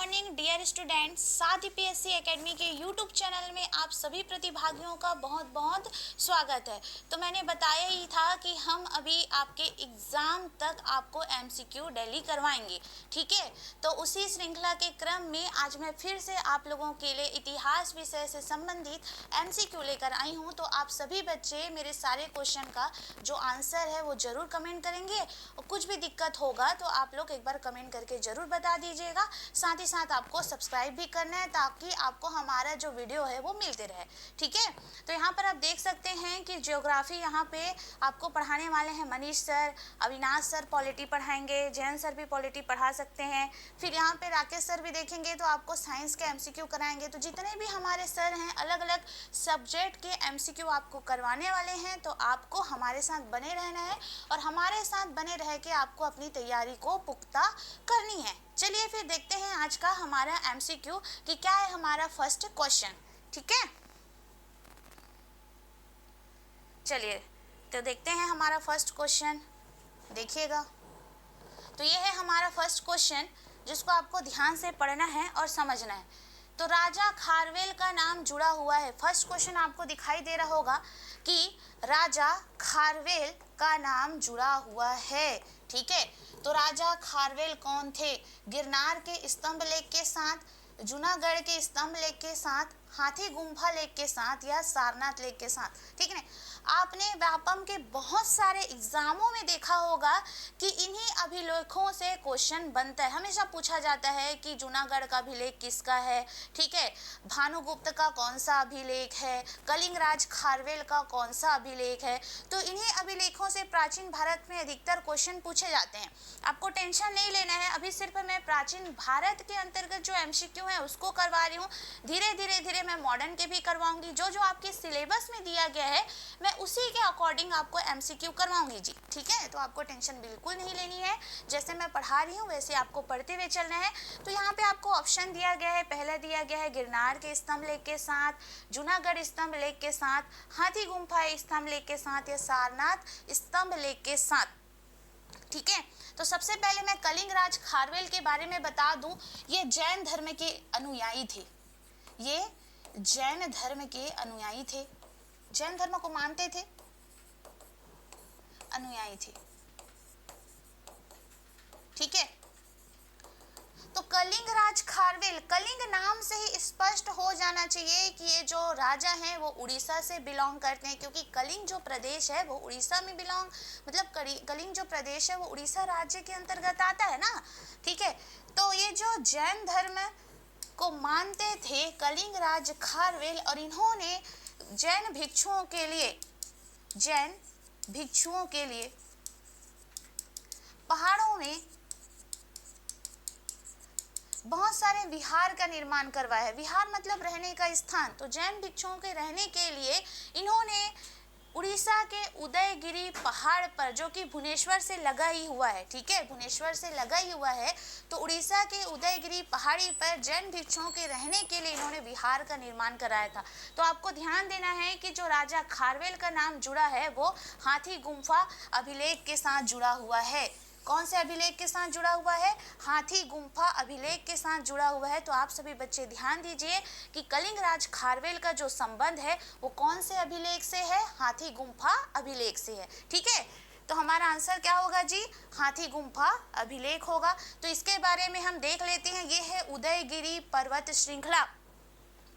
Morning dear students, साथ ही PSC academy के YouTube channel में आप सभी प्रतिभागियों का बहुत बहुत स्वागत है। तो मैंने बताया ही था कि हम अभी आपके एग्ज़ाम तक आपको एमसीक्यू डेली करवाएंगे, ठीक है। तो उसी श्रृंखला के क्रम में आज मैं फिर से आप लोगों के लिए इतिहास विषय से संबंधित एमसीक्यू लेकर आई हूँ। तो आप सभी बच्चे मेरे सारे क्वेश्चन का जो आंसर है वो ज़रूर कमेंट करेंगे, और कुछ भी दिक्कत होगा तो आप लोग एक बार कमेंट करके ज़रूर बता दीजिएगा। साथ ही साथ आपको सब्सक्राइब भी करना है ताकि आपको हमारा जो वीडियो है वो मिलते रहे, ठीक है। तो यहाँ पर आप देख सकते हैं कि ज्योग्राफी यहाँ पे आपको पढ़ाने वाले हैं Manish sir, Avinash sir polity पढ़ाएंगे, जयंत सर भी पॉलिटी पढ़ा सकते हैं। फिर यहाँ पे राकेश सर भी देखेंगे तो आपको साइंस के एमसीक्यू कराएंगे। तो जितने भी हमारे सर हैं अलग अलग सब्जेक्ट के एमसीक्यू आपको करवाने वाले हैं। तो आपको हमारे साथ बने रहना है और हमारे साथ बने रह के आपको अपनी तैयारी को पुख्ता करनी है। चलिए फिर देखते हैं आज का हमारा एमसीक्यू कि क्या है हमारा फर्स्ट क्वेश्चन, ठीक है। चलिए तो देखते हैं हमारा फर्स्ट क्वेश्चन, देखिएगा। तो ये है हमारा फर्स्ट क्वेश्चन जिसको आपको ध्यान से पढ़ना है और समझना है। तो राजा खारवेल का नाम जुड़ा हुआ है। फर्स्ट क्वेश्चन आपको दिखाई दे रहा होगा कि राजा खारवेल का नाम जुड़ा हुआ है, ठीक है। तो राजा खारवेल कौन थे? गिरनार के स्तंभ लेक के साथ, जूनागढ़ के स्तंभ लेक के साथ, हाथी गुम्फा लेक के साथ या सारनाथ लेक के साथ, ठीक है। आपने व्यापम के बहुत सारे एग्जामों में देखा होगा कि इन्हीं अभिलेखों से क्वेश्चन बनता है। हमेशा पूछा जाता है कि जूनागढ़ का अभिलेख किसका है, ठीक है। भानुगुप्त का कौन सा अभिलेख है, कलिंग राज खारवेल का कौन सा अभिलेख है। तो इन्हीं अभिलेखों से प्राचीन भारत में अधिकतर क्वेश्चन पूछे जाते हैं। आपको टेंशन नहीं लेना है, अभी सिर्फ मैं प्राचीन भारत के अंतर्गत जो एमसीक्यू है उसको करवा रही हूँ। धीरे धीरे मैं मॉडर्न के भी करवाऊंगी। जो जो आपके सिलेबस में दिया गया है मैं उसी के अकॉर्डिंग आपको एमसीक्यू करवाऊंगी जी, ठीक है। तो आपको टेंशन बिल्कुल नहीं लेनी है, जैसे मैं पढ़ा रही हूँ वैसे आपको पढ़ते हुए चलना है। तो यहाँ पे आपको ऑप्शन दिया गया है, पहला दिया गया है गिरनार के स्तंभ लेक के साथ, जूनागढ़ स्तंभ लेक के साथ, हाथी गुम्फा स्तंभ लेक के साथ या सारनाथ स्तंभ लेक के साथ, ठीक है। तो सबसे पहले मैं कलिंग राज खारवेल के बारे में बता दूं, ये जैन धर्म के अनुयायी थे। ये जैन धर्म के अनुयायी थे, जैन धर्म को मानते थे, अनुयायी थे, ठीक है। तो कलिंग राज खारवेल, कलिंग नाम से ही स्पष्ट हो जाना चाहिए कि ये जो राजा हैं वो उड़ीसा से बिलोंग करते हैं, क्योंकि कलिंग जो प्रदेश है वो उड़ीसा में बिलोंग, मतलब कलिंग जो प्रदेश है वो उड़ीसा राज्य के अंतर्गत आता है ना, ठीक है। तो ये जो जैन धर्म को मानते थे कलिंग राज खारवेल, और इन्होंने जैन भिक्षुओं के लिए, जैन भिक्षुओं के लिए पहाड़ों में बहुत सारे विहार का निर्माण करवाया है। विहार मतलब रहने का स्थान। तो जैन भिक्षुओं के रहने के लिए इन्होंने उड़ीसा के उदयगिरी पहाड़ पर, जो कि भुवनेश्वर से लगा ही हुआ है, ठीक है, भुवनेश्वर से लगा ही हुआ है, तो उड़ीसा के उदयगिरी पहाड़ी पर जैन भिक्षुओं के रहने के लिए इन्होंने विहार का निर्माण कराया था। तो आपको ध्यान देना है कि जो राजा खारवेल का नाम जुड़ा है वो हाथी गुम्फा अभिलेख के साथ जुड़ा हुआ है। कौन से अभिलेख के साथ जुड़ा हुआ है? हाथी गुम्फा अभिलेख के साथ जुड़ा हुआ है। तो आप सभी बच्चे ध्यान दीजिए कि कलिंग राज खारवेल का जो संबंध है वो कौन से अभिलेख से है? हाथी गुम्फा अभिलेख से है, ठीक है। तो हमारा आंसर क्या होगा जी? हाथी गुम्फा अभिलेख होगा। तो इसके बारे में हम देख लेते हैं। ये है उदयगिरी पर्वत श्रृंखला।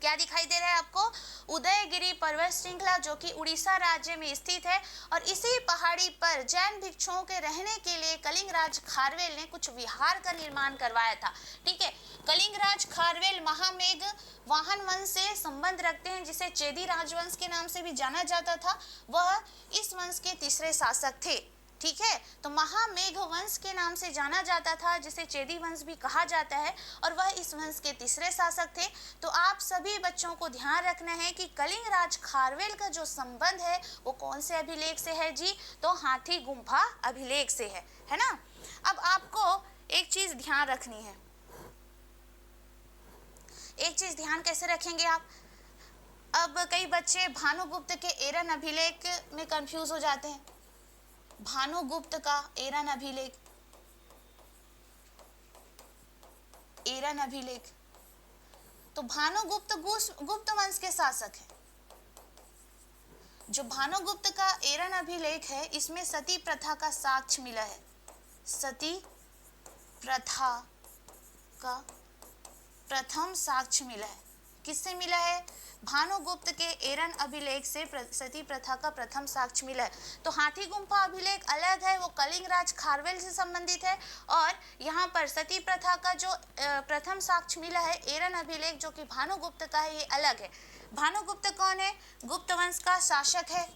क्या दिखाई दे रहा है आपको? उदयगिरी पर्वत श्रृंखला, जो कि उड़ीसा राज्य में स्थित है, और इसी पहाड़ी पर जैन भिक्षुओं के रहने के लिए कलिंग राज खारवेल ने कुछ विहार का निर्माण करवाया था, ठीक है। कलिंग राज खारवेल महामेघ वाहन वंश से संबंध रखते हैं, जिसे चेदी राजवंश के नाम से भी जाना जाता था। वह इस वंश के तीसरे शासक थे, ठीक है। तो महामेघ वंश के नाम से जाना जाता था, जिसे चेदी वंश भी कहा जाता है, और वह इस वंश के तीसरे शासक थे। तो आप सभी बच्चों को ध्यान रखना है कि कलिंग राज खारवेल का जो संबंध है वो कौन से अभिलेख से है जी? तो हाथी गुम्फा अभिलेख से है ना। अब आपको एक चीज ध्यान रखनी है। एक चीज ध्यान कैसे रखेंगे आप? अब कई बच्चे भानुगुप्त के एरन अभिलेख में कंफ्यूज हो जाते हैं। भानुगुप्त का एरन अभिलेख, एरन अभिलेख। तो भानुगुप्त गुप्त वंश के शासक हैं। जो भानुगुप्त का एरन अभिलेख है, इसमें सती प्रथा का साक्ष्य मिला है। सती प्रथा का प्रथम साक्ष्य मिला है। किससे मिला है? भानुगुप्त के एरन अभिलेख से सती प्रथा का प्रथम साक्ष्य मिला है। तो हाथी गुम्फा अभिलेख अलग है, वो कलिंग राज खारवेल से संबंधित है, और यहाँ पर सती प्रथा का जो प्रथम साक्ष्य मिला है एरन अभिलेख जो कि भानुगुप्त का है, ये अलग है। भानुगुप्त कौन है? गुप्त वंश का शासक है,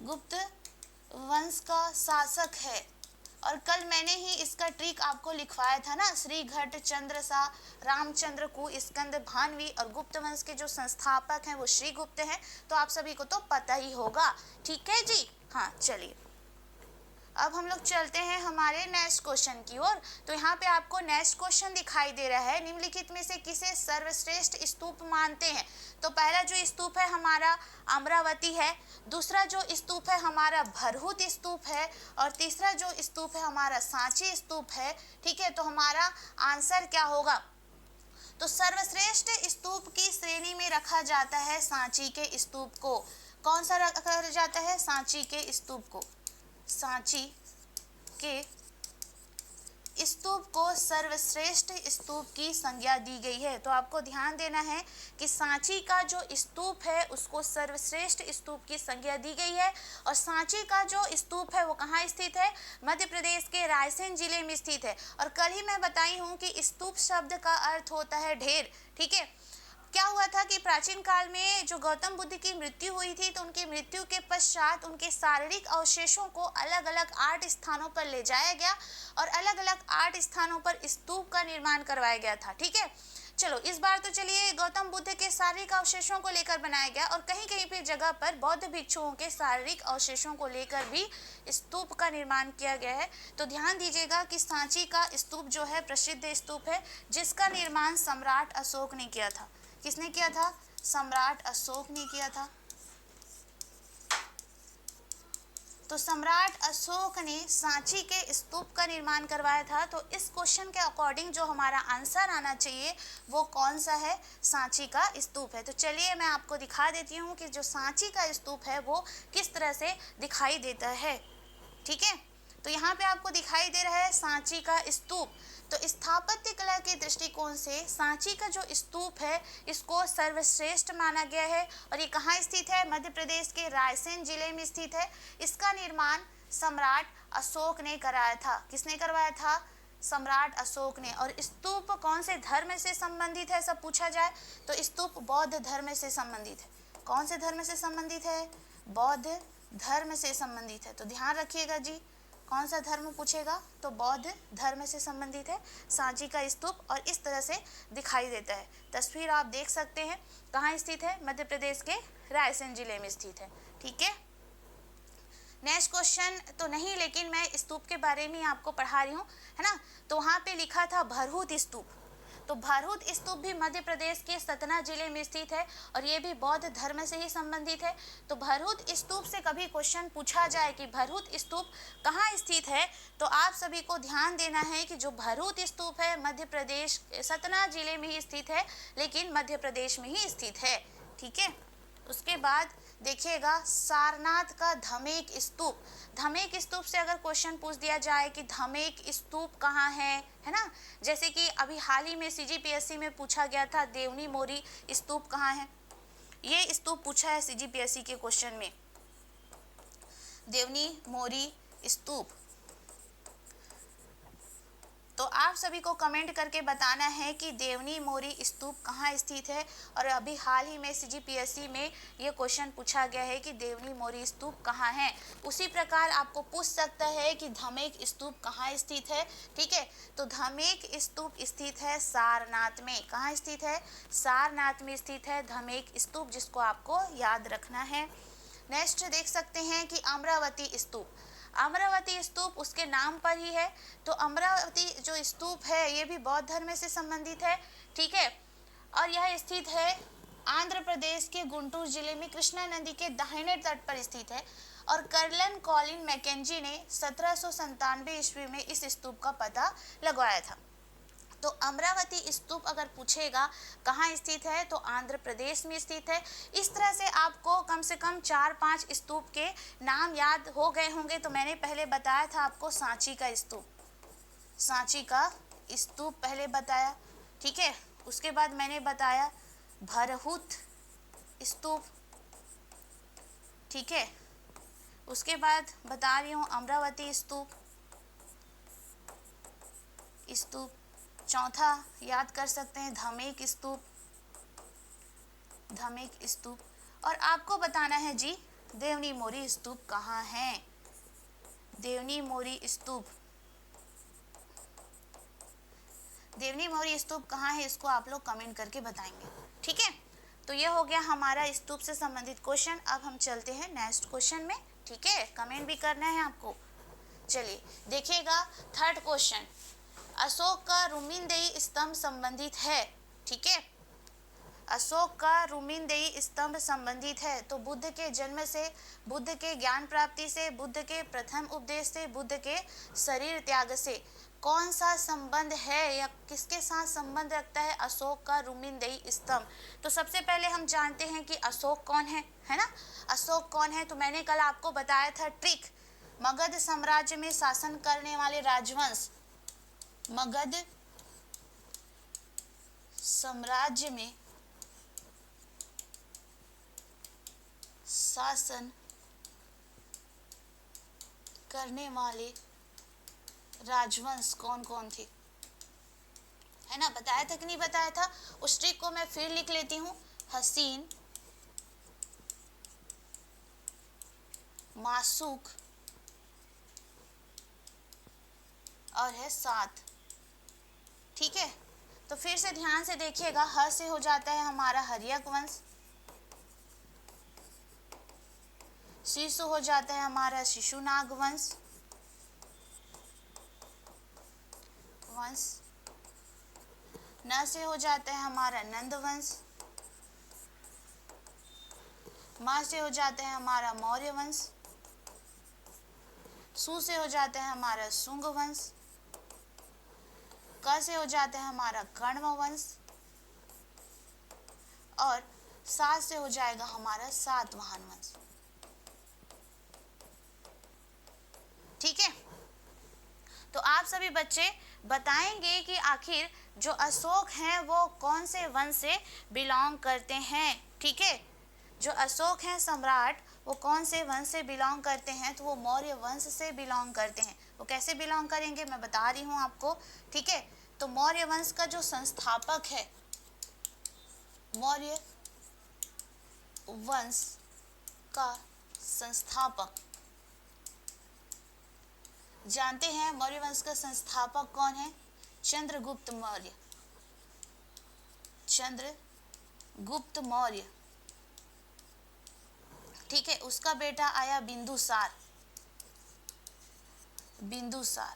गुप्त वंश का शासक है। और कल मैंने ही इसका ट्रिक आपको लिखवाया था ना, श्री घट चंद्र सा रामचंद्र को स्कंद भानवी, और गुप्त वंश के जो संस्थापक हैं वो श्री गुप्त हैं। तो आप सभी को तो पता ही होगा। ठीक है जी। हाँ, चलिए अब हम लोग चलते हैं हमारे नेक्स्ट क्वेश्चन की ओर। तो यहाँ पे आपको नेक्स्ट क्वेश्चन दिखाई दे रहा है, निम्नलिखित में से किसे सर्वश्रेष्ठ स्तूप मानते हैं? तो पहला जो स्तूप है हमारा अमरावती है, दूसरा जो स्तूप है हमारा भरहुत स्तूप है, और तीसरा जो स्तूप है हमारा सांची स्तूप है। ठीक है, तो हमारा आंसर क्या होगा? तो सर्वश्रेष्ठ स्तूप की श्रेणी में रखा जाता है सांची के स्तूप को। कौन सा रखा जाता है? सांची के स्तूप को। सांची के स्तूप को सर्वश्रेष्ठ स्तूप की संज्ञा दी गई है। तो आपको ध्यान देना है कि सांची का जो स्तूप है उसको सर्वश्रेष्ठ स्तूप की संज्ञा दी गई है। और सांची का जो स्तूप है वो कहाँ स्थित है? मध्य प्रदेश के रायसेन जिले में स्थित है। और कल ही मैं बताई हूँ कि स्तूप शब्द का अर्थ होता है ढेर। ठीक है, क्या हुआ था कि प्राचीन काल में जो गौतम बुद्ध की मृत्यु हुई थी, तो उनकी मृत्यु के पश्चात उनके शारीरिक अवशेषों को अलग अलग 8 स्थानों पर ले जाया गया और अलग अलग 8 स्थानों पर स्तूप का निर्माण करवाया गया था। ठीक है, चलो इस बार तो चलिए गौतम बुद्ध के शारीरिक अवशेषों को लेकर बनाया गया, और कहीं कहीं पे जगह पर बौद्ध भिक्षुओं के शारीरिक अवशेषों को लेकर भी स्तूप का निर्माण किया गया है। तो ध्यान दीजिएगा कि सांची का स्तूप जो है प्रसिद्ध स्तूप है, जिसका निर्माण सम्राट अशोक ने किया था। किसने किया था? सम्राट अशोक ने किया था। तो सम्राट अशोक ने सांची के स्तूप का निर्माण करवाया था। तो इस क्वेश्चन के अकॉर्डिंग जो हमारा आंसर आना चाहिए वो कौन सा है? सांची का स्तूप है। तो चलिए मैं आपको दिखा देती हूँ कि जो सांची का स्तूप है वो किस तरह से दिखाई देता है। ठीक है, तो यहाँ पे आपको दिखाई दे रहा है सांची का स्तूप। तो स्थापत्य कला के दृष्टिकोण से सांची का जो स्तूप है इसको सर्वश्रेष्ठ माना गया है, और ये कहाँ स्थित है? मध्य प्रदेश के रायसेन जिले में स्थित है। इसका निर्माण सम्राट अशोक ने कराया था। किसने करवाया था? सम्राट अशोक ने। और स्तूप कौन से धर्म से संबंधित है, सब पूछा जाए तो स्तूप बौद्ध धर्म से संबंधित है। कौन से धर्म से संबंधित है? बौद्ध धर्म से संबंधित है। तो ध्यान रखिएगा जी, कौन सा धर्म पूछेगा तो बौद्ध धर्म से संबंधित है सांची का स्तूप, और इस तरह से दिखाई देता है। तस्वीर आप देख सकते हैं, कहाँ स्थित है? मध्य प्रदेश के रायसेन जिले में स्थित है। ठीक है, नेक्स्ट क्वेश्चन तो नहीं, लेकिन मैं स्तूप के बारे में आपको पढ़ा रही हूँ, है ना। तो वहाँ पे लिखा था भरहुत स्तूप। तो भरहुत स्तूप भी मध्य प्रदेश के सतना जिले में स्थित है, और ये भी बौद्ध धर्म से ही संबंधित है। तो भरहुत स्तूप से कभी क्वेश्चन पूछा जाए कि भरहुत स्तूप कहाँ स्थित है, तो आप सभी को ध्यान देना है कि जो भरहुत स्तूप है मध्य प्रदेश सतना जिले में ही स्थित है, लेकिन मध्य प्रदेश में ही स्थित है। ठीक है, उसके बाद देखिएगा सारनाथ का धमेक स्तूप। धमेक स्तूप से अगर क्वेश्चन पूछ दिया जाए कि धमेक स्तूप कहाँ है ना, जैसे कि अभी हाल ही में सीजीपीएससी में पूछा गया था देवनी मोरी स्तूप कहाँ है, ये स्तूप पूछा है सीजीपीएससी के क्वेश्चन में, देवनी मोरी स्तूप। तो आप सभी को कमेंट करके बताना है कि देवनी मोरी स्तूप कहाँ स्थित है। और अभी हाल ही में सीजीपीएससी में ये क्वेश्चन पूछा गया है कि देवनी मोरी स्तूप कहाँ है। उसी प्रकार आपको पूछ सकता है कि धमेक स्तूप कहाँ स्थित है। ठीक है, तो धमेक स्तूप स्थित है सारनाथ में। कहाँ स्थित है? सारनाथ में स्थित है धमेक स्तूप, जिसको आपको याद रखना है। नेक्स्ट देख सकते हैं कि अमरावती स्तूप। अमरावती स्तूप उसके नाम पर ही है। तो अमरावती जो स्तूप है ये भी बौद्ध धर्म से संबंधित है। ठीक है, और यह स्थित है आंध्र प्रदेश के गुंटूर जिले में कृष्णा नदी के दाहिने तट पर स्थित है। और कर्लन कॉलिन मैकेंजी ने 1797 ईस्वी में इस स्तूप का पता लगवाया था। तो अमरावती स्तूप अगर पूछेगा कहाँ स्थित है तो आंध्र प्रदेश में स्थित है। इस तरह से आपको कम से कम 4-5 स्तूप के नाम याद हो गए होंगे। तो मैंने पहले बताया था आपको सांची का स्तूप, सांची का स्तूप पहले बताया, ठीक है। उसके बाद मैंने बताया भरहुत स्तूप, ठीक है। उसके बाद बता रही हूँ अमरावती स्तूप। चौथा याद कर सकते हैं धमेक स्तूप, धमेक स्तूप। और आपको बताना है जी देवनी मोरी स्तूप कहाँ है, देवनी मोरी स्तूप, देवनी मोरी स्तूप कहाँ है, इसको आप लोग कमेंट करके बताएंगे, ठीक है। तो ये हो गया हमारा स्तूप से संबंधित क्वेश्चन। अब हम चलते हैं नेक्स्ट क्वेश्चन में, ठीक है। कमेंट भी करना है आपको। चलिए देखिएगा थर्ड क्वेश्चन, अशोक का रुमिनदेही स्तंभ संबंधित है, ठीक है। अशोक का रुमिनदेही स्तंभ संबंधित है तो बुद्ध के जन्म से, बुद्ध के ज्ञान प्राप्ति से, बुद्ध के प्रथम उपदेश से, बुद्ध के शरीर त्याग से कौन सा संबंध है या किसके साथ संबंध रखता है अशोक का रुमिनदेही स्तंभ। तो सबसे पहले हम जानते हैं कि अशोक कौन है ना। अशोक कौन है तो मैंने कल आपको बताया था ट्रिक, मगध साम्राज्य में शासन करने वाले राजवंश, मगध साम्राज्य में शासन करने वाले राजवंश कौन कौन थे, है ना। बताया था कि नहीं बताया था। उस ट्रिक को मैं फिर लिख लेती हूँ, हसीन, मासूक और है सात, ठीक है। तो फिर से ध्यान से देखिएगा, ह से हो जाता है हमारा हर्यक वंश, शी से हो जाता है हमारा शिशुनाग वंश, न से हो जाता है हमारा नंद वंश, मा से हो जाता है हमारा मौर्य वंश, सु से हो जाता है हमारा सुंग वंश, क से हो जाता है हमारा कण्व वंश और सात से हो जाएगा हमारा सातवाहन वंश, ठीक है। तो आप सभी बच्चे बताएंगे कि आखिर जो अशोक हैं वो कौन से वंश से बिलोंग करते हैं, ठीक है। जो अशोक हैं सम्राट वो कौन से वंश से बिलोंग करते हैं तो वो मौर्य वंश से बिलोंग करते हैं। वो कैसे बिलोंग करेंगे मैं बता रही हूँ आपको, ठीक है। तो मौर्य वंश का जो संस्थापक है, मौर्य वंश का संस्थापक जानते हैं, मौर्य वंश का संस्थापक कौन है, चंद्रगुप्त मौर्य, चंद्रगुप्त मौर्य, ठीक है। उसका बेटा आया बिंदुसार, बिंदुसार,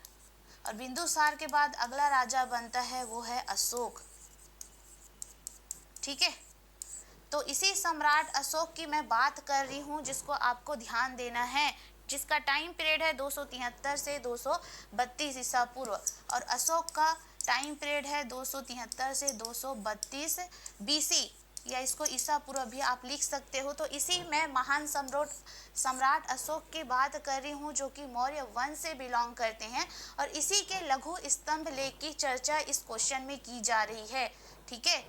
और बिंदुसार के बाद अगला राजा बनता है वो है अशोक, ठीक है। तो इसी सम्राट अशोक की मैं बात कर रही हूँ जिसको आपको ध्यान देना है, जिसका टाइम पीरियड है 273 से 232 ईसा पूर्व और अशोक का टाइम पीरियड है 273 से 232 बीसी या इसको ईसा पूर्व भी आप लिख सकते हो। तो इसी में महान सम्राट अशोक की बात कर रही हूँ जो कि मौर्य वंश से बिलोंग करते हैं और इसी के लघु स्तंभ लेख की चर्चा इस क्वेश्चन में की जा रही है, ठीक है।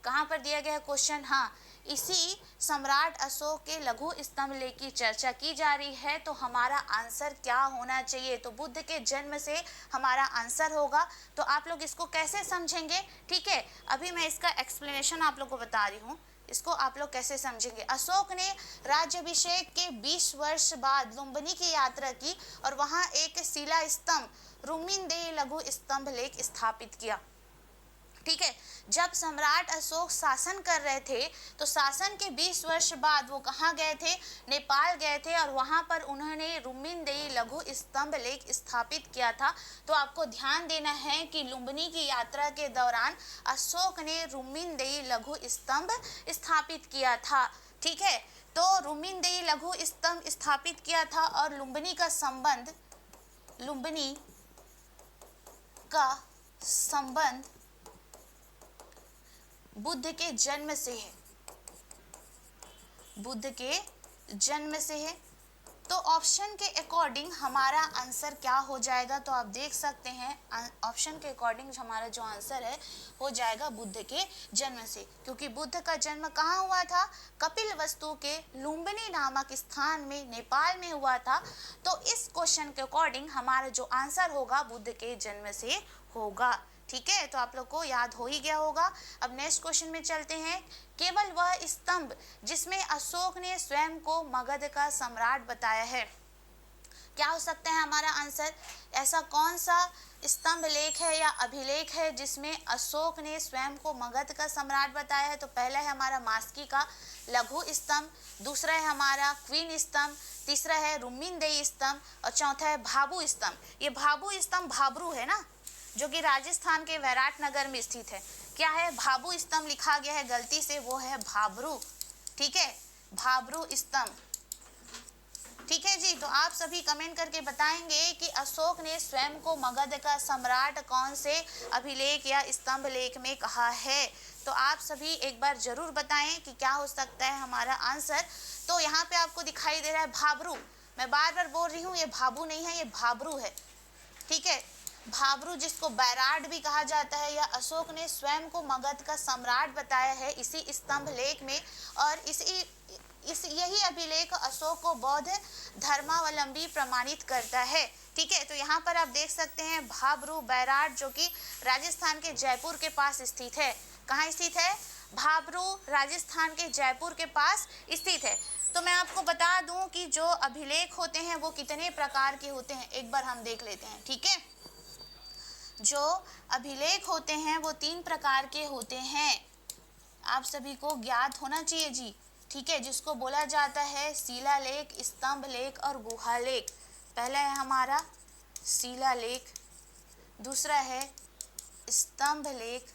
कहाँ पर दिया गया है क्वेश्चन, हाँ इसी सम्राट अशोक के लघु स्तंभ लेख की चर्चा की जा रही है। तो हमारा आंसर क्या होना चाहिए, तो बुद्ध के जन्म से हमारा आंसर होगा। तो आप लोग इसको कैसे समझेंगे, ठीक है। अभी मैं इसका एक्सप्लेनेशन आप लोग को बता रही हूँ, इसको आप लोग कैसे समझेंगे। अशोक ने राज्याभिषेक के 20 वर्ष बाद लुम्बिनी की यात्रा की और वहाँ एक शिला स्तंभ रुमिनदेही लघु स्तंभ लेख स्थापित किया, ठीक है। जब सम्राट अशोक शासन कर रहे थे तो शासन के 20 वर्ष बाद वो कहाँ गए थे, नेपाल गए थे और वहाँ पर उन्होंने रुमिनदेही लघु स्तंभ लेख स्थापित किया था। तो आपको ध्यान देना है कि लुम्बिनी की यात्रा के दौरान अशोक ने रुमिनदेही लघु स्तंभ स्थापित किया था, ठीक है। तो रुमिनदेही लघु स्तंभ स्थापित किया था और लुम्बिनी का संबंध बुद्ध के जन्म से है, बुद्ध के जन्म से है। तो ऑप्शन के अकॉर्डिंग हमारा आंसर क्या हो जाएगा, तो आप देख सकते हैं ऑप्शन के अकॉर्डिंग हमारा जो आंसर है हो जाएगा बुद्ध के जन्म से, क्योंकि बुद्ध का जन्म कहाँ हुआ था, कपिलवस्तु के लुम्बिनी नामक स्थान में नेपाल में हुआ था। तो इस क्वेश्चन के अकॉर्डिंग हमारा जो आंसर होगा बुद्ध के जन्म से होगा। ठीक है, तो आप लोग को याद हो ही गया होगा। अब नेक्स्ट क्वेश्चन में चलते हैं। केवल वह स्तंभ जिसमें अशोक ने स्वयं को मगध का सम्राट बताया है, क्या हो सकता है हमारा आंसर? ऐसा कौन सा स्तंभ लेख है या अभिलेख है जिसमें अशोक ने स्वयं को मगध का सम्राट बताया है? तो पहला है हमारा मास्की का लघु स्तंभ, दूसरा है हमारा क्वीन स्तंभ, तीसरा है रुम्मीनदेई स्तंभ और चौथा है भाभू स्तंभ। ये भाभू स्तंभ भाबरू है ना, जो कि राजस्थान के वैराट नगर में स्थित है। क्या है? भाभू स्तंभ लिखा गया है गलती से, वो है भाबरू। ठीक है, भाबरू स्तंभ। ठीक है जी, तो आप सभी कमेंट करके बताएंगे कि अशोक ने स्वयं को मगध का सम्राट कौन से अभिलेख या स्तंभ लेख में कहा है। तो आप सभी एक बार जरूर बताएं कि क्या हो सकता है हमारा आंसर। तो यहाँ पे आपको दिखाई दे रहा है भाबरू, मैं बार बार बोल रही हूँ ये भाबू नहीं है, ये भाबरू है। ठीक है, भाबरू जिसको बैराट भी कहा जाता है, या अशोक ने स्वयं को मगध का सम्राट बताया है इसी स्तंभ लेख में। और यही अभिलेख अशोक को बौद्ध धर्मावलंबी प्रमाणित करता है। ठीक है, तो यहाँ पर आप देख सकते हैं भाबरू बैराट, जो कि राजस्थान के जयपुर के पास स्थित है। कहाँ स्थित है? भाबरू राजस्थान के जयपुर के पास स्थित है। तो मैं आपको बता दूं कि जो अभिलेख होते हैं वो कितने प्रकार के होते हैं, एक बार हम देख लेते हैं। ठीक है, जो अभिलेख होते हैं वो 3 प्रकार के होते हैं, आप सभी को ज्ञात होना चाहिए जी। ठीक है, जिसको बोला जाता है शिलालेख, स्तंभ लेख और गुहा लेख। पहला है हमारा शिलालेख, दूसरा है स्तंभ लेख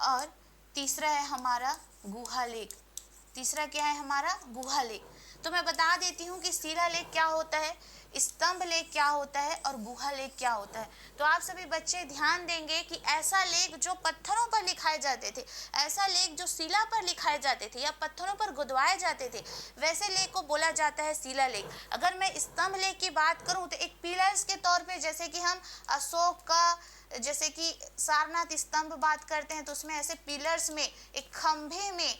और तीसरा है हमारा गुहा लेख। तीसरा क्या है हमारा? गुहा लेख। तो मैं बता देती हूँ कि शिलालेख क्या होता है, स्तंभ लेख क्या होता है और गुहा लेख क्या होता है। तो आप सभी बच्चे ध्यान देंगे कि ऐसा लेख जो पत्थरों पर लिखाए जाते थे, ऐसा लेख जो शिला पर लिखाए जाते थे या पत्थरों पर गुदवाए जाते थे, वैसे लेख को बोला जाता है शिलालेख। अगर मैं स्तंभ लेख की बात करूं तो एक पिलर्स के तौर पे, जैसे कि हम अशोक का, जैसे कि सारनाथ स्तंभ बात करते हैं तो उसमें ऐसे पिलर्स में एक खंभे में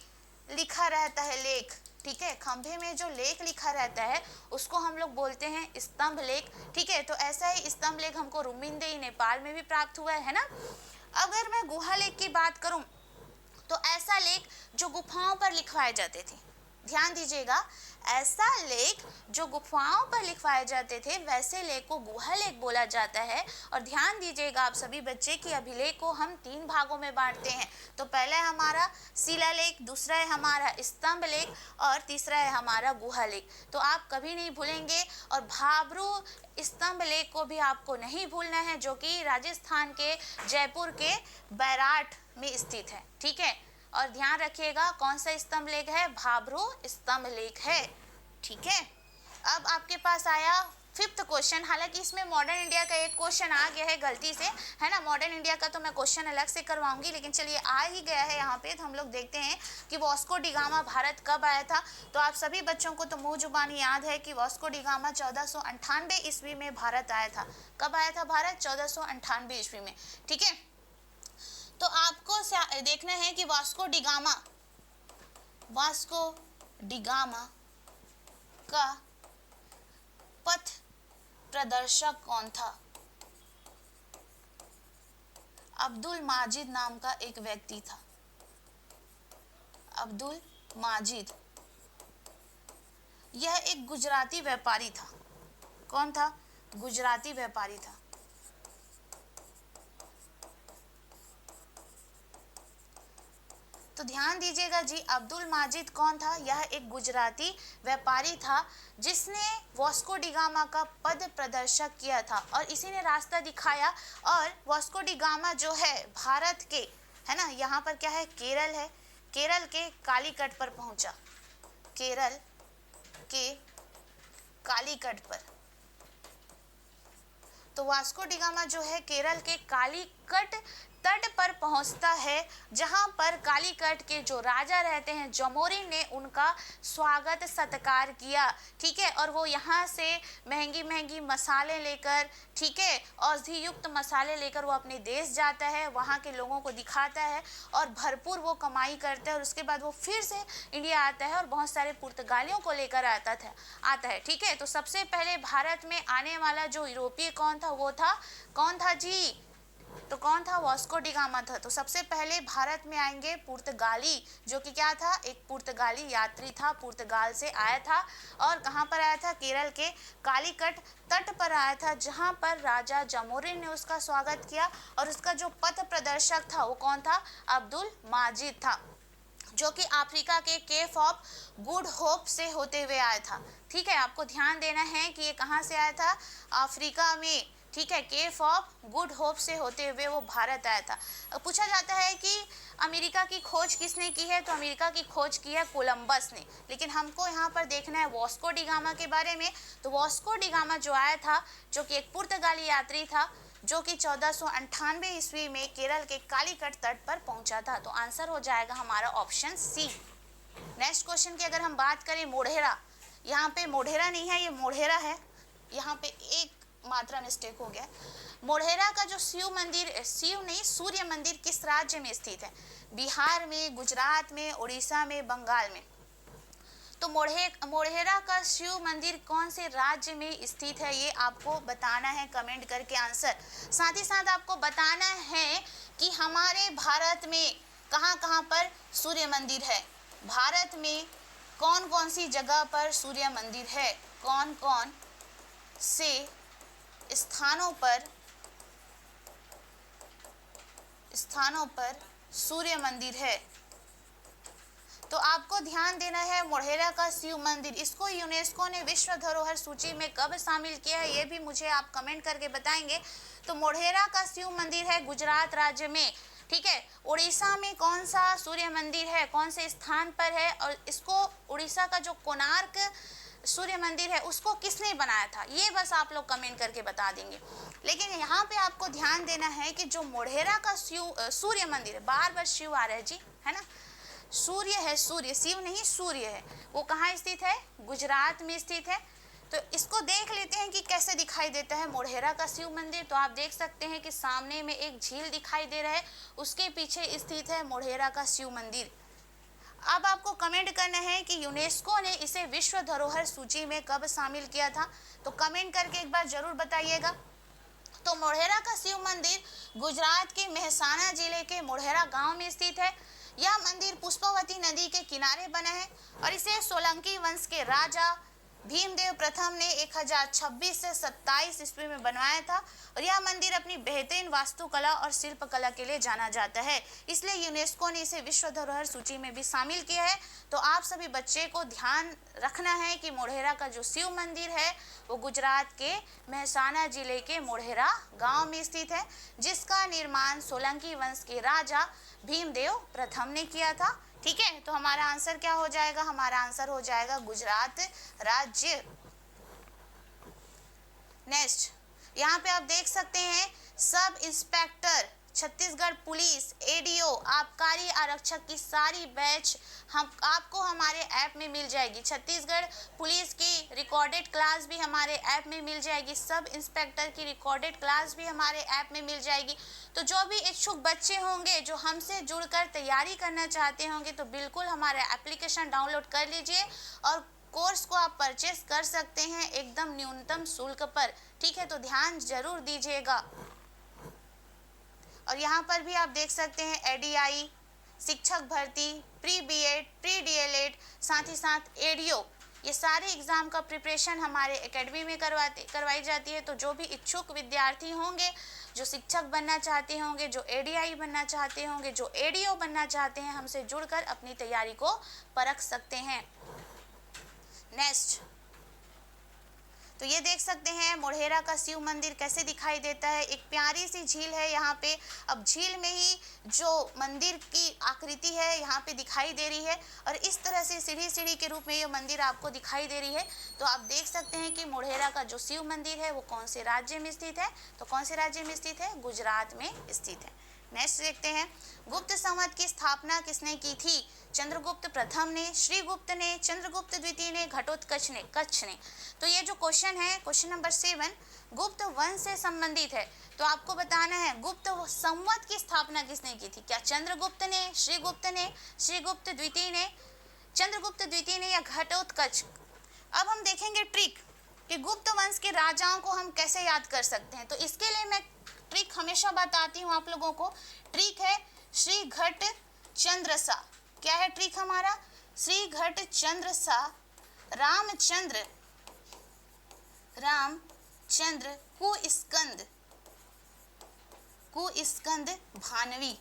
लिखा रहता है लेख। ठीक है, खंभे में जो लेख लिखा रहता है उसको हम लोग बोलते हैं स्तंभ लेख। ठीक है, तो ऐसा ही स्तंभ लेख हमको रुम्मीनदेई नेपाल में भी प्राप्त हुआ है ना। अगर मैं गुहा लेख की बात करूं तो ऐसा लेख जो गुफाओं पर लिखवाए जाते थे, ध्यान दीजिएगा, ऐसा लेख जो गुफाओं पर लिखवाए जाते थे वैसे लेख को गुहा लेख बोला जाता है। और ध्यान दीजिएगा आप सभी बच्चे कि अभिलेख को हम 3 भागों में बांटते हैं। तो पहला है हमारा शिलालेख, दूसरा है हमारा स्तंभ लेख और तीसरा है हमारा गुहा लेख। तो आप कभी नहीं भूलेंगे। और भाबरू स्तंभ लेख को भी आपको नहीं भूलना है, जो कि राजस्थान के जयपुर के बैराट में स्थित है। ठीक है, और ध्यान रखिएगा कौन सा स्तंभ लेख है? भाबरू स्तंभ लेख है। ठीक है, अब आपके पास आया 5th क्वेश्चन। हालांकि इसमें मॉडर्न इंडिया का एक क्वेश्चन आ गया है गलती से, है ना। मॉडर्न इंडिया का तो मैं क्वेश्चन अलग से करवाऊंगी, लेकिन चलिए आ ही गया है यहाँ पे। तो हम लोग देखते हैं कि वास्को डी गामा भारत कब आया था। तो आप सभी बच्चों को तो मुंह जुबानी याद है कि वास्को डी गामा 1498 ईस्वी में भारत आया था। कब आया था भारत? 1498 ईस्वी में। ठीक है, तो आपको देखना है कि वास्को डी गामा का पथ प्रदर्शक कौन था? अब्दुल माजिद नाम का एक व्यक्ति था। अब्दुल माजिद, यह एक गुजराती व्यापारी था। कौन था? गुजराती व्यापारी था। तो ध्यान दीजिएगा जी, अब्दुल माजिद कौन था? यह एक गुजराती व्यापारी था जिसने वास्को डी गामा का पथ प्रदर्शक किया था और इसी ने रास्ता दिखाया। और वास्को डी गामा जो है भारत के, है ना, यहाँ पर क्या है? केरल है। केरल के कालीकट पर पहुंचा। केरल के कालीकट पर। तो वास्को डी गामा जो है केरल के कालीकट तट पर पहुंचता है जहां पर कालीकट के जो राजा रहते हैं जमोरी ने उनका स्वागत सत्कार किया, ठीक है। और वो यहाँ से महंगी महंगी मसाले लेकर, ठीक है, औषधि युक्त मसाले लेकर वो अपने देश जाता है, वहाँ के लोगों को दिखाता है और भरपूर वो कमाई करता है और उसके बाद वो फिर से इंडिया आता है और बहुत सारे पुर्तगालियों को लेकर आता है, ठीक है। तो सबसे पहले भारत में आने वाला जो यूरोपीय कौन था जी? तो कौन था? वास्को डी गामा था। तो सबसे पहले भारत में आएंगे पुर्तगाली, जो कि क्या था? एक पुर्तगाली यात्री था, पुर्तगाल से आया था और कहाँ पर आया था? केरल के कालीकट तट पर आया था, जहाँ पर राजा जमोरी ने उसका स्वागत किया और उसका जो पथ प्रदर्शक था वो कौन था? अब्दुल माजिद था, जो कि अफ्रीका के केप ऑफ गुड होप से होते हुए आया था, ठीक है। आपको ध्यान देना है कि ये कहाँ से आया था? अफ्रीका में, ठीक है, केप ऑफ गुड होप से होते हुए वो भारत आया था। पूछा जाता है कि अमेरिका की खोज किसने की है? तो अमेरिका की खोज की है कोलंबस ने, लेकिन हमको यहाँ पर देखना है वास्को डी गामा के बारे में। तो वास्को डी गामा जो आया था, जो कि एक पुर्तगाली यात्री था, जो कि 1498 ईस्वी में केरल के कालीकट तट पर पहुंचा था। तो आंसर हो जाएगा हमारा ऑप्शन सी। नेक्स्ट क्वेश्चन की अगर हम बात करें, मोढेरा, यहाँ पे मोढेरा नहीं है, ये मोढेरा है, यहाँ पे एक मात्रा मिस्टेक हो गया। मोढेरा का जो शिव नहीं सूर्य मंदिर किस राज्य में स्थित है? बिहार में, गुजरात में, उड़ीसा में, बंगाल में। तो मोढेरा का शिव मंदिर कौन से राज्य में स्थित है, ये आपको बताना है कमेंट करके आंसर। साथ ही साथ आपको बताना है कि हमारे भारत में कहाँ कहाँ पर सूर्य मंदिर है, भारत में कौन कौन सी जगह पर सूर्य मंदिर है, कौन कौन से स्थानों पर सूर्य मंदिर है। तो आपको ध्यान देना है, मोढेरा का शिव मंदिर, इसको यूनेस्को ने विश्व धरोहर सूची में कब शामिल किया है, ये भी मुझे आप कमेंट करके बताएंगे। तो मोढेरा का शिव मंदिर है गुजरात राज्य में, ठीक है। उड़ीसा में कौन सा सूर्य मंदिर है, कौन से स्थान पर है, और इसको उड़ीसा का जो कोणार्क सूर्य मंदिर है उसको किसने बनाया था, ये बस आप लोग कमेंट करके बता देंगे। लेकिन यहाँ पे आपको ध्यान देना है कि जो मोढेरा का सूर्य मंदिर है, बार बार शिव आ रहा है जी, है ना, सूर्य है, सूर्य, शिव नहीं सूर्य है, वो कहाँ स्थित है? गुजरात में स्थित है। तो इसको देख लेते हैं कि कैसे दिखाई देता है मोढेरा का शिव मंदिर। तो आप देख सकते हैं कि सामने में एक झील दिखाई दे रहा है, उसके पीछे स्थित है मोढेरा का शिव मंदिर। अब आपको कमेंट करना है कि यूनेस्को ने इसे विश्व धरोहर सूची में कब शामिल किया था, तो कमेंट करके एक बार जरूर बताइएगा। तो मोढेरा का शिव मंदिर गुजरात के मेहसाना जिले के मोढेरा गांव में स्थित है। यह मंदिर पुष्पवती नदी के किनारे बना है और इसे सोलंकी वंश के राजा भीमदेव प्रथम ने 1026 से 27 ईस्वी में बनवाया था और यह मंदिर अपनी बेहतरीन वास्तुकला और शिल्पकला के लिए जाना जाता है, इसलिए यूनेस्को ने इसे विश्व धरोहर सूची में भी शामिल किया है। तो आप सभी बच्चे को ध्यान रखना है कि मोढेरा का जो शिव मंदिर है वो गुजरात के मेहसाना जिले के मोढेरा गांव में स्थित है, जिसका निर्माण सोलंकी वंश के राजा भीमदेव प्रथम ने किया था, ठीक है। तो हमारा आंसर क्या हो जाएगा? हमारा आंसर हो जाएगा गुजरात राज्य। नेक्स्ट, यहाँ पे आप देख सकते हैं sub inspector Chhattisgarh police, ADO, आबकारी आरक्षक की सारी बैच आपको हमारे ऐप में मिल जाएगी। छत्तीसगढ़ पुलिस की रिकॉर्डेड क्लास भी हमारे ऐप में मिल जाएगी, सब इंस्पेक्टर की रिकॉर्डेड क्लास भी हमारे ऐप में मिल जाएगी। तो जो भी इच्छुक बच्चे होंगे जो हमसे जुड़कर तैयारी करना चाहते होंगे तो बिल्कुल हमारा एप्लीकेशन डाउनलोड कर लीजिए और कोर्स को आप परचेस कर सकते हैं एकदम न्यूनतम शुल्क पर, ठीक है। तो ध्यान जरूर दीजिएगा। और यहाँ पर भी आप देख सकते हैं एडीआई, शिक्षक भर्ती, प्री बीएड, प्री डीएलएड, साथ ही साथ एडीओ, ये सारे एग्ज़ाम का प्रिपरेशन हमारे एकेडमी में करवाई जाती है। तो जो भी इच्छुक विद्यार्थी होंगे, जो शिक्षक बनना चाहते होंगे, जो एडीआई बनना चाहते होंगे, जो एडीओ बनना चाहते हैं, हमसे जुड़कर अपनी तैयारी को परख सकते हैं। नेक्स्ट, तो ये देख सकते हैं मोढेरा का शिव मंदिर कैसे दिखाई देता है। एक प्यारी सी झील है यहाँ पे। अब झील में ही जो मंदिर की आकृति है यहाँ पे दिखाई दे रही है और इस तरह से सीढ़ी के रूप में ये मंदिर आपको दिखाई दे रही है। तो आप देख सकते हैं कि मोढेरा का जो शिव मंदिर है वो कौन से राज्य में स्थित है, तो कौन से राज्य में स्थित है? गुजरात में स्थित है, नेक्स्ट देखते हैं, गुप्त संवत की स्थापना किसने की थी? चंद्रगुप्त प्रथम ने, श्रीगुप्त ने, चंद्रगुप्त द्वितीय ने, घटोत्कच ने, कच्छ ने। तो ये जो क्वेश्चन है, क्वेश्चन नंबर 7 गुप्त वंश से संबंधित है। तो आपको बताना है गुप्त संवत की स्थापना किसने की थी? क्या चंद्रगुप्त ने, श्रीगुप्त ने, श्रीगुप्त द्वितीय ने, चंद्रगुप्त द्वितीय ने, या घटोत्कच? अब हम देखेंगे ट्रिक कि गुप्त वंश के राजाओं को हम कैसे याद कर सकते हैं। तो इसके लिए मैं ट्रिक हमेशा बताती हूँ आप लोगों को। ट्रिक है श्री घट चंद्र सा। क्या है ट्रिक हमारा? श्री घट चंद्र सा रामचंद्र कुस्कंद भानवी।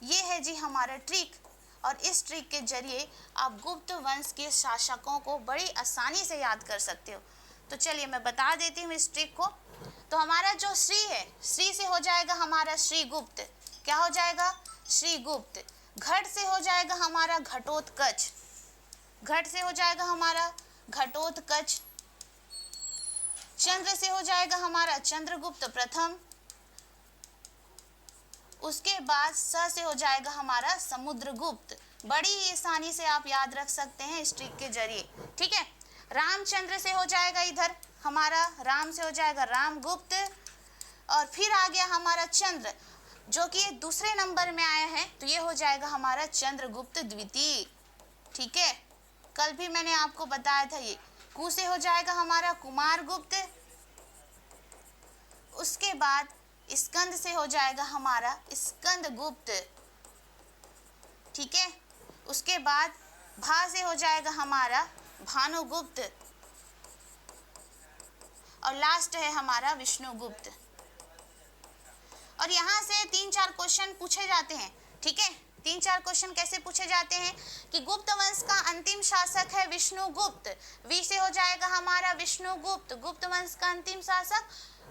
ये है जी हमारा ट्रिक। और इस ट्रिक के जरिए आप गुप्त वंश के शासकों को बड़ी आसानी से याद कर सकते हो। तो चलिए मैं बता देती हूँ इस ट्रिक को। तो हमारा जो श्री है, श्री से हो जाएगा हमारा श्रीगुप्त। क्या हो जाएगा? श्रीगुप्त। घट से हो जाएगा हमारा घटोत्कच। घट से हो जाएगा हमारा घटोत्कच। चंद्र से हो जाएगा हमारा चंद्रगुप्त प्रथम। उसके बाद स से हो जाएगा हमारा समुद्रगुप्त। बड़ी ही आसानी से आप याद रख सकते हैं इस ट्रिक के जरिए। ठीक है, रामचंद्र से हो जाएगा इधर हमारा, राम से हो जाएगा रामगुप्त। और फिर आ गया हमारा चंद्र, जो कि दूसरे नंबर में आया है, तो ये हो जाएगा हमारा चंद्रगुप्त द्वितीय। ठीक है, कल भी मैंने आपको बताया था ये। कु से हो जाएगा हमारा कुमारगुप्त। उसके बाद स्कंद से हो जाएगा हमारा स्कंदगुप्त। ठीक है, उसके बाद भा से हो जाएगा हमारा भानुगुप्त। और लास्ट है हमारा विष्णुगुप्त। और यहाँ से 3-4 क्वेश्चन पूछे जाते हैं। ठीक है, 3-4 क्वेश्चन कैसे पूछे जाते हैं कि गुप्त वंश का अंतिम शासक है विष्णुगुप्त। वी से हो जाएगा हमारा विष्णुगुप्त। गुप्त वंश का अंतिम शासक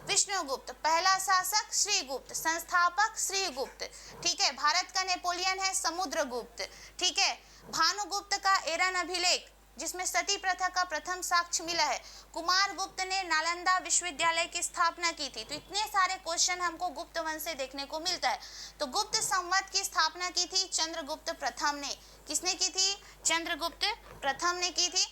विष्णुगुप्त। पहला शासक श्रीगुप्त, संस्थापक श्रीगुप्त। ठीक है, भारत का नेपोलियन है समुद्रगुप्त। ठीक है, भानुगुप्त का एरन अभिलेख जिसमें सती प्रथा का प्रथम साक्ष्य मिला है। कुमारगुप्त ने नालंदा विश्वविद्यालय की स्थापना की थी। तो इतने सारे क्वेश्चन हमको गुप्त वंश से देखने को मिलता है। तो गुप्त संवत की स्थापना की थी चंद्रगुप्त प्रथम ने। किसने की थी? चंद्रगुप्त प्रथम ने की थी।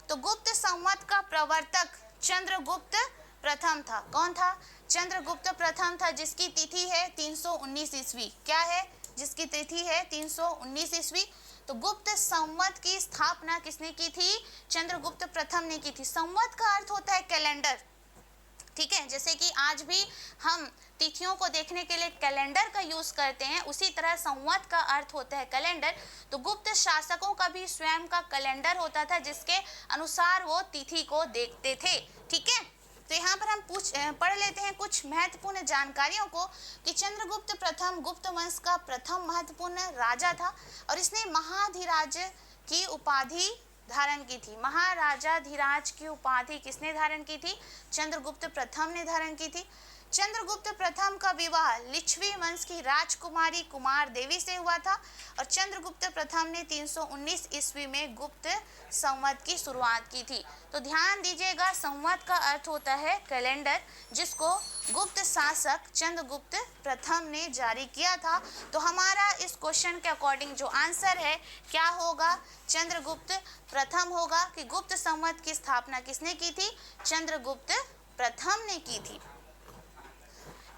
तो गुप्त संवत का प्रवर्तक चंद्रगुप्त प्रथम था। कौन था? चंद्रगुप्त प्रथम था, जिसकी तिथि है 319 ईस्वी। क्या है? जिसकी तिथि है 319 ईस्वी। तो गुप्त संवत की स्थापना किसने की थी? चंद्रगुप्त प्रथम ने की थी। संवत का अर्थ होता है कैलेंडर। ठीक है, जैसे कि आज भी हम तिथियों को देखने के लिए कैलेंडर का यूज करते हैं, उसी तरह संवत का अर्थ होता है कैलेंडर। तो गुप्त शासकों का भी स्वयं का कैलेंडर होता था, जिसके अनुसार वो तिथि को देखते थे। ठीक है, तो यहाँ पर हम पढ़ लेते हैं कुछ महत्वपूर्ण जानकारियों को कि चंद्रगुप्त प्रथम गुप्त वंश का प्रथम महत्वपूर्ण राजा था और इसने महाधिराज की उपाधि धारण की थी। महाराजाधिराज की उपाधि किसने धारण की थी? चंद्रगुप्त प्रथम ने धारण की थी। चंद्रगुप्त प्रथम का विवाह लिच्छवी वंश की राजकुमारी कुमार देवी से हुआ था और चंद्रगुप्त प्रथम ने 319 ईस्वी में गुप्त संवत की शुरुआत की थी। तो ध्यान दीजिएगा, संवत का अर्थ होता है कैलेंडर, जिसको गुप्त शासक चंद्रगुप्त प्रथम ने जारी किया था। तो हमारा इस क्वेश्चन के अकॉर्डिंग जो आंसर है क्या होगा? चंद्रगुप्त प्रथम होगा कि गुप्त संवत की स्थापना किसने की थी? चंद्रगुप्त प्रथम ने की थी।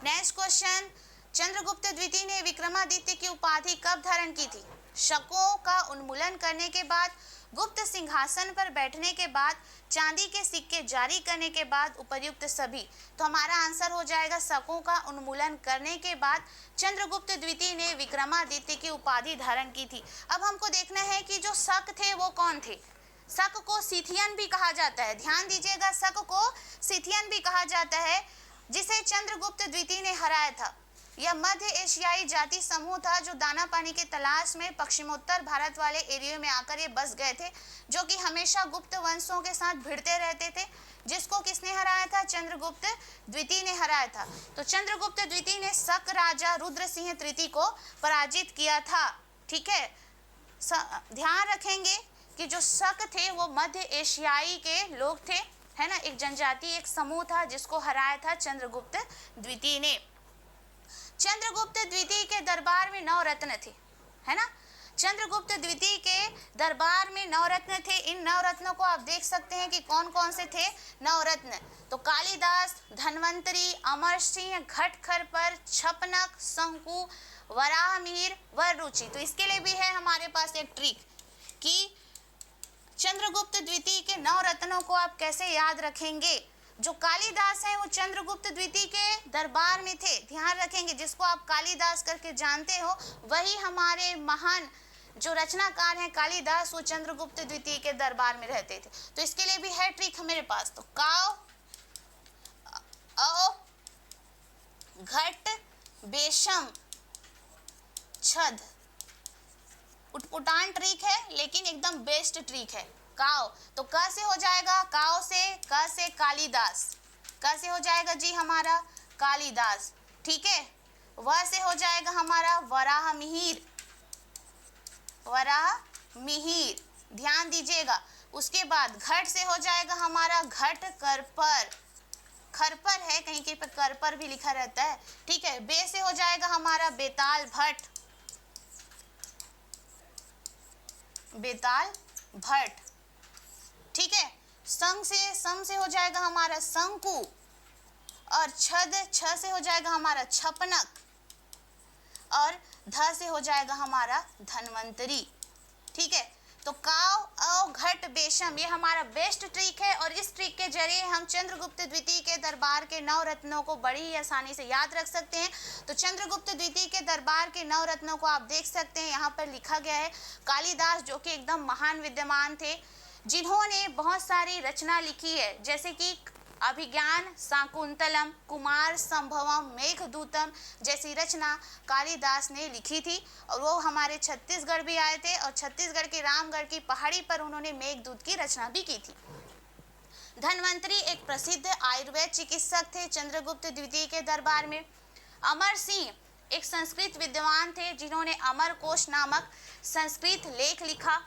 नेक्स्ट क्वेश्चन, चंद्रगुप्त द्वितीय ने विक्रमादित्य की उपाधि कब धारण की थी? शकों का उन्मूलन करने के बाद, गुप्त सिंहासन पर बैठने के बाद, चांदी के सिक्के जारी करने के बाद, उपर्युक्त सभी। तो हमारा आंसर हो जाएगा शकों का उन्मूलन करने के बाद चंद्रगुप्त द्वितीय ने विक्रमादित्य की उपाधि धारण की थी। अब हमको देखना है कि जो शक थे वो कौन थे। शक को सिथियन भी कहा जाता है। ध्यान दीजिएगा, शक को सिथियन भी कहा जाता है, जिसे चंद्रगुप्त द्वितीय ने हराया था। यह मध्य एशियाई जाति समूह था जो दाना पानी के तलाश में पश्चिमोत्तर भारत वाले एरिया में आकर ये बस गए थे, जो कि हमेशा गुप्त वंशों के साथ भिड़ते रहते थे, जिसको किसने हराया था? चंद्रगुप्त द्वितीय ने हराया था। तो चंद्रगुप्त द्वितीय ने शक राजा रुद्र सिंह तृतीय को पराजित किया था। ठीक है, ध्यान रखेंगे कि जो शक थे वो मध्य एशियाई के लोग थे, है ना, एक जनजाति, एक समूह था जिसको हराया था चंद्रगुप्त द्वितीय ने। चंद्रगुप्त द्वितीय के दरबार में 9 रत्न थे, है ना। चंद्रगुप्त द्वितीय के दरबार में 9 रत्न थे। इन 9 रत्नों को आप देख सकते हैं कि कौन कौन से थे 9 रत्न। तो कालिदास, धन्वंतरी, अमर सिंह, घटखरपर, छपनक, शंकु, वराहमिहिर, वररुचि। तो इसके लिए भी है हमारे पास एक ट्रिक कि चंद्रगुप्त द्वितीय के 9 रत्नों को आप कैसे याद रखेंगे। जो कालिदास है वो चंद्रगुप्त द्वितीय के दरबार में थे, ध्यान रखेंगे। जिसको आप कालिदास करके जानते हो वही हमारे महान जो रचनाकार हैं कालिदास, वो चंद्रगुप्त द्वितीय के दरबार में रहते थे। तो इसके लिए भी है ट्रिक मेरे पास। तो काव, अ, घट, बेशम, छद। उटपुटान ट्रिक है लेकिन एकदम बेस्ट ट्रिक है। काव, तो क से हो जाएगा, काव से, क से कालिदास, क से हो जाएगा जी हमारा कालिदास, ठीक है। व से हो जाएगा हमारा वराहमिहिर, वराहमिहिर, ध्यान दीजिएगा। उसके बाद घट से हो जाएगा हमारा घटखरपर, खरपर है कहीं कहीं पर करपर भी लिखा रहता है, ठीक है। बे से हो जाएगा हमारा बेताल भट्ट, बेताल भट्ट, ठीक है। सम से हो जाएगा हमारा शंकु, और छद, छ से हो जाएगा हमारा छपनक, और ध से हो जाएगा हमारा धन्वंतरी, ठीक है। तो काव, अव, घट, बेशम, ये हमारा बेस्ट ट्रिक है। और इस ट्रिक के जरिए हम चंद्रगुप्त द्वितीय के दरबार के 9 रत्नों को बड़ी ही आसानी से याद रख सकते हैं। तो चंद्रगुप्त द्वितीय के दरबार के 9 रत्नों को आप देख सकते हैं, यहाँ पर लिखा गया है। कालिदास जो कि एकदम महान विद्वान थे, जिन्होंने बहुत सारी रचना लिखी है, जैसे कि अभिज्ञान शाकुंतलम, कुमार संभवम, मेघदूतम जैसी रचना कालिदास ने लिखी थी। और वो हमारे छत्तीसगढ़ भी आए थे, और छत्तीसगढ़ के रामगढ़ की पहाड़ी पर उन्होंने मेघदूत की रचना भी की थी। धन्वंतरी एक प्रसिद्ध आयुर्वेद चिकित्सक थे चंद्रगुप्त द्वितीय के दरबार में। अमर सिंह एक संस्कृत विद्वान थे, जिन्होंने अमरकोश नामक संस्कृत लेख लिखा।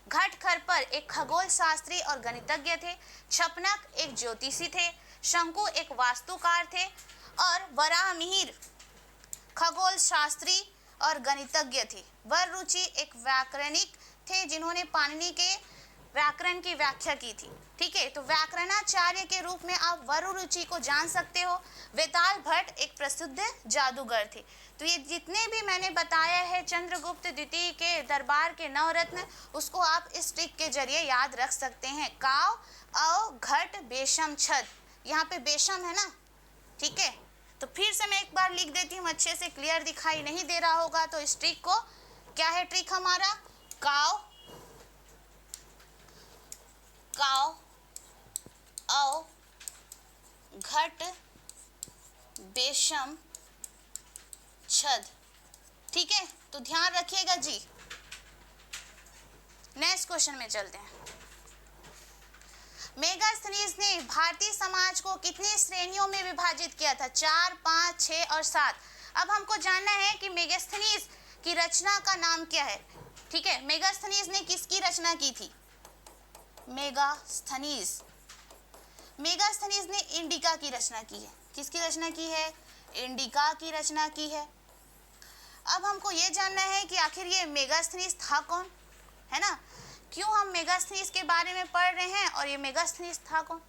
घटखरपर एक खगोल शास्त्री और गणितज्ञ थे। छपनक एक ज्योतिषी थे। शंकु एक वास्तुकार थे। और वराहमिहिर खगोल शास्त्री और गणितज्ञ थे। वररुचि एक व्याकरणिक थे, जिन्होंने पाणिनि के व्याकरण की व्याख्या की थी, ठीक है। तो व्याकरणाचार्य के रूप में आप वररुचि को जान सकते हो। बेताल भट्ट एक प्रसिद्ध जादूगर थे। तो ये जितने भी मैंने बताया है चंद्रगुप्त द्वितीय के दरबार के 9 रत्न, उसको आप इस ट्रिक के जरिए याद रख सकते हैं। काव, अव, घट, बेशम, छद। यहाँ पे बेशम है ना, ठीक है। तो फिर से मैं एक बार लिख देती हूँ, अच्छे से क्लियर दिखाई नहीं दे रहा होगा तो इस ट्रिक को, क्या है ट्रिक हमारा, काव, काव, अव, घट, बेशम, छद, ठीक है। तो ध्यान रखिएगा जी। नेक्स्ट क्वेश्चन में चलते हैं। मेगास्थनीज ने भारतीय समाज को कितनी श्रेणियों में विभाजित किया था? 4, 5, 6 और 7। अब हमको जानना है कि मेगास्थनीज की रचना का नाम क्या है, ठीक है। मेगास्थनीज ने किसकी रचना की थी? मेगास्थनीज ने इंडिका की रचना की है। किसकी रचना की है? इंडिका की रचना की है। अब हमको ये जानना है कि आखिर ये मेगास्थनीज था कौन, है ना। क्यों हम मेगास्थनीज के बारे में पढ़ रहे हैं और ये मेगास्थनीज था कौन?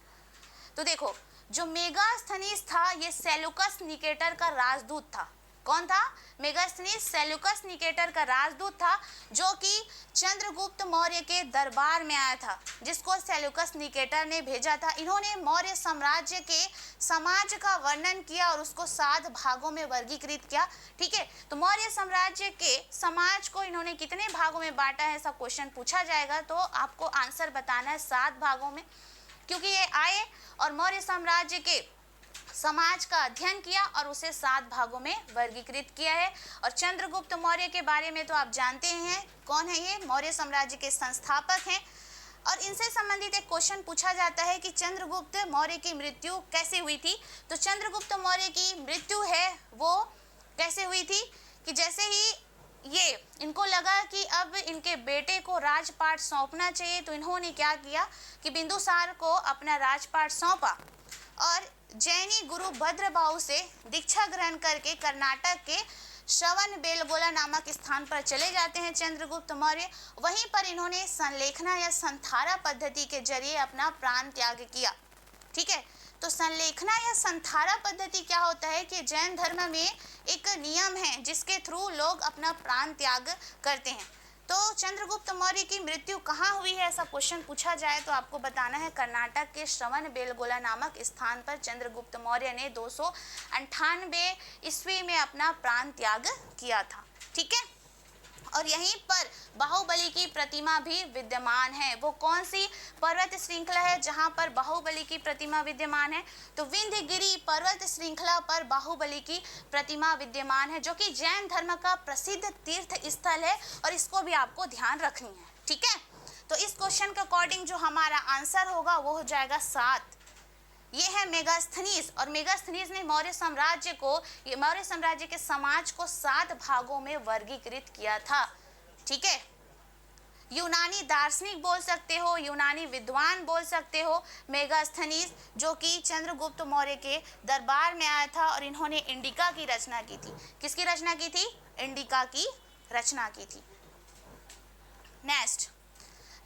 तो देखो, जो मेगास्थनीज था ये सेल्यूकस निकेटर का राजदूत था। कौन था? मेगास्थनीज सेल्यूकस निकेटर का राजदूत था, जो कि चंद्रगुप्त मौर्य के दरबार में आया था, जिसको सेल्यूकस निकेटर ने भेजा था। इन्होंने मौर्य साम्राज्य के समाज का वर्णन किया और उसको 7 भागों में वर्गीकृत किया, ठीक है। तो मौर्य साम्राज्य के समाज को इन्होंने कितने भागों में बांटा है, ऐसा क्वेश्चन पूछा जाएगा तो आपको आंसर बताना है 7 भागों में, क्योंकि ये आए और मौर्य साम्राज्य के समाज का अध्ययन किया और उसे 7 भागों में वर्गीकृत किया है। और चंद्रगुप्त मौर्य के बारे में तो आप जानते हैं कौन है ये, मौर्य साम्राज्य के संस्थापक हैं। और इनसे संबंधित एक क्वेश्चन पूछा जाता है कि चंद्रगुप्त मौर्य की मृत्यु कैसे हुई थी। तो चंद्रगुप्त मौर्य की मृत्यु है वो कैसे हुई थी कि जैसे ही ये इनको लगा कि अब इनके बेटे को राजपाट सौंपना चाहिए, तो इन्होंने क्या किया कि बिंदुसार को अपना राजपाट सौंपा। और जैनी गुरु भद्रबाहु से दीक्षा ग्रहण करके कर्नाटक के श्रवण बेलगोला नामक स्थान पर चले जाते हैं चंद्रगुप्त मौर्य। वहीं पर इन्होंने संलेखना या संथारा पद्धति के जरिए अपना प्राण त्याग किया। ठीक है, तो संलेखना या संथारा पद्धति क्या होता है कि जैन धर्म में एक नियम है जिसके थ्रू लोग अपना प्राण त्याग करते हैं। तो चंद्रगुप्त मौर्य की मृत्यु कहाँ हुई है, ऐसा क्वेश्चन पूछा जाए तो आपको बताना है कर्नाटक के श्रवण बेलगोला नामक स्थान पर चंद्रगुप्त मौर्य ने 298 ईस्वी में अपना प्राण त्याग किया था। ठीक है, और यहीं पर बाहुबली की प्रतिमा भी विद्यमान है। वो कौन सी पर्वत श्रृंखला है जहां पर बाहुबली की प्रतिमा विद्यमान है? तो विंध्यगिरि पर्वत श्रृंखला पर बाहुबली की प्रतिमा विद्यमान है, जो कि जैन धर्म का प्रसिद्ध तीर्थ स्थल है और इसको भी आपको ध्यान रखनी है। ठीक है, तो इस क्वेश्चन के अकॉर्डिंग जो हमारा आंसर होगा वो हो जाएगा 7। ये है मेगास्थनीज, और मेगास्थनीज ने मौर्य साम्राज्य के समाज को 7 भागों में वर्गीकृत किया था। ठीक है, यूनानी दार्शनिक बोल सकते हो, यूनानी विद्वान बोल सकते हो मेगास्थनीज, जो कि चंद्रगुप्त मौर्य के दरबार में आया था और इन्होंने इंडिका की रचना की थी। किसकी रचना की थी? इंडिका की रचना की थी। नेक्स्ट,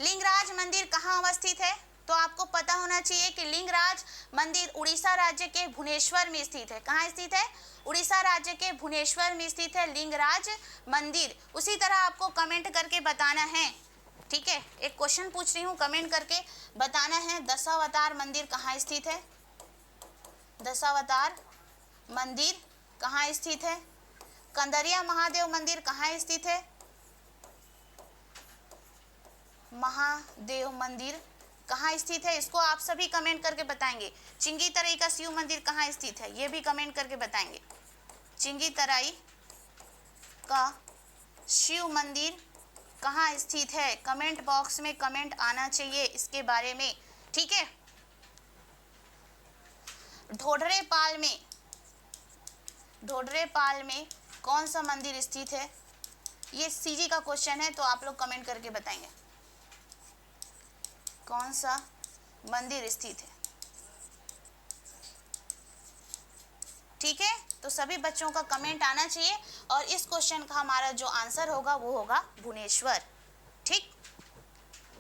लिंगराज मंदिर कहाँ अवस्थित है? तो आपको पता होना चाहिए कि लिंगराज मंदिर उड़ीसा राज्य के भुवनेश्वर में स्थित है। कहाँ स्थित है? उड़ीसा राज्य के भुवनेश्वर में स्थित है लिंगराज मंदिर। उसी तरह आपको कमेंट करके बताना है। ठीक है, एक क्वेश्चन पूछ रही हूँ, कमेंट करके बताना है दशावतार मंदिर कहाँ स्थित है? दशावतार मंदिर कहाँ स्थित है? कंदरिया महादेव मंदिर कहाँ स्थित है? महादेव मंदिर कहाँ स्थित है? इसको आप सभी कमेंट करके बताएंगे। चिंगीतराई का शिव मंदिर कहाँ स्थित है? ये भी कमेंट करके बताएंगे। चिंगीतराई का शिव मंदिर कहाँ स्थित है? कमेंट बॉक्स में कमेंट आना चाहिए इसके बारे में। ठीक है, ढोडरेपाल में कौन सा मंदिर स्थित है? ये सीजी का क्वेश्चन है, तो आप लोग कमेंट करके बताएंगे कौन सा मंदिर स्थित है। ठीक है, तो सभी बच्चों का कमेंट आना चाहिए और इस क्वेश्चन का हमारा जो आंसर होगा वो होगा भुवनेश्वर। ठीक,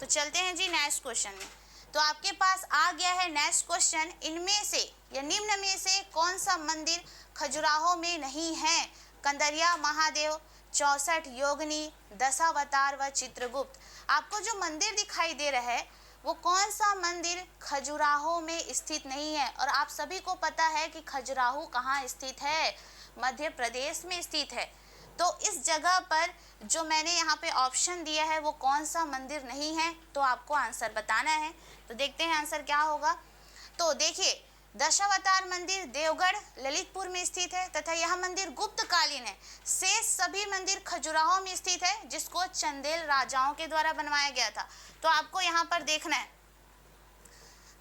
तो चलते हैं जी नेक्स्ट क्वेश्चन में। तो आपके पास आ गया है नेक्स्ट क्वेश्चन, इनमें से या निम्न में से कौन सा मंदिर खजुराहो में नहीं है? कंदरिया महादेव, 64 योगिनी, दशावतार व चित्रगुप्त। आपको जो मंदिर दिखाई दे रहा है वो कौन सा मंदिर खजुराहो में स्थित नहीं है? और आप सभी को पता है कि खजुराहो कहाँ स्थित है? मध्य प्रदेश में स्थित है। तो इस जगह पर जो मैंने यहाँ पे ऑप्शन दिया है वो कौन सा मंदिर नहीं है, तो आपको आंसर बताना है। तो देखते हैं आंसर क्या होगा। तो देखिए, दशावतार मंदिर देवगढ़ ललितपुर में स्थित है तथा यह मंदिर गुप्तकालीन है। शेष सभी मंदिर खजुराहो में स्थित है, जिसको चंदेल राजाओं के द्वारा बनवाया गया था। तो आपको यहाँ पर देखना है,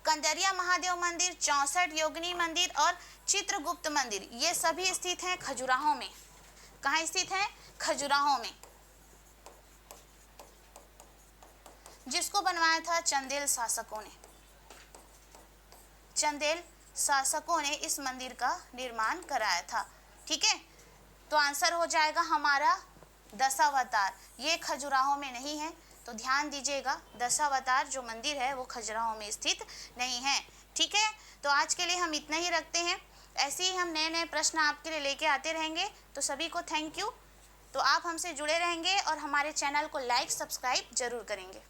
कंदरिया महादेव मंदिर, 64 योगिनी मंदिर और चित्रगुप्त मंदिर, ये सभी स्थित हैं खजुराहो में। कहाँ स्थित हैं? खजुराहो में, जिसको बनवाया था चंदेल शासकों ने। चंदेल शासकों ने इस मंदिर का निर्माण कराया था। ठीक है, तो आंसर हो जाएगा हमारा दशावतार। ये खजुराहो में नहीं है, तो ध्यान दीजिएगा, दशावतार जो मंदिर है वो खजुराहो में स्थित नहीं है। ठीक है, तो आज के लिए हम इतना ही रखते हैं। ऐसे ही हम नए नए प्रश्न आपके लिए लेके आते रहेंगे। तो सभी को थैंक यू। तो आप हमसे जुड़े रहेंगे और हमारे चैनल को लाइक सब्सक्राइब जरूर करेंगे।